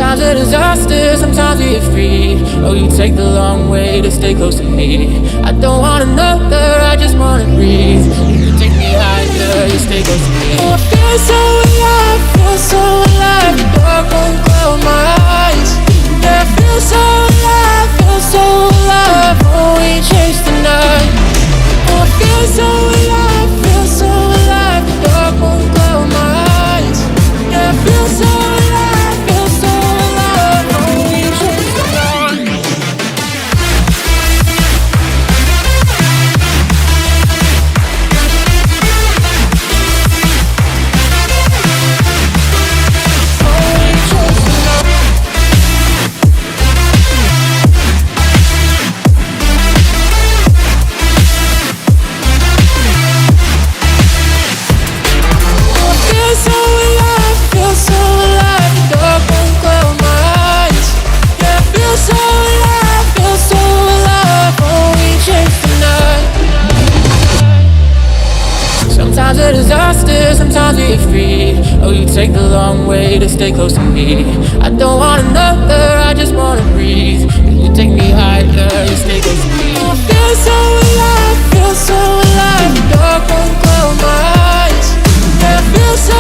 Sometimes a disaster, sometimes we get free. Oh, you take the long way to stay close to me. I don't want another, I just wanna breathe. You take me higher, you stay close to me. Oh, I feel so alive, feel so alive. The dark won't cloud my eyes. Yeah, I feel so alive, feel so alive. Oh, we chase the night. Oh, I feel so alive, feel so alive. The dark won't cloud my eyes. Yeah, I feel so alive, feel so alive. Oh, we chase the night. Oh, we chase the night. Feel so alive, feel so alive. The dark won't cloud my eyes. Yeah, I feel so alive, feel so alive. Oh, we chase the night. Sometimes a disaster, sometimes we get free. Oh, you take the long way to stay close to me. I don't want another, I just wanna breathe. You take me higher, you stay close to me. Oh, I feel so alive, feel so alive. The dark won't cloud my eyes. Yeah, I feel so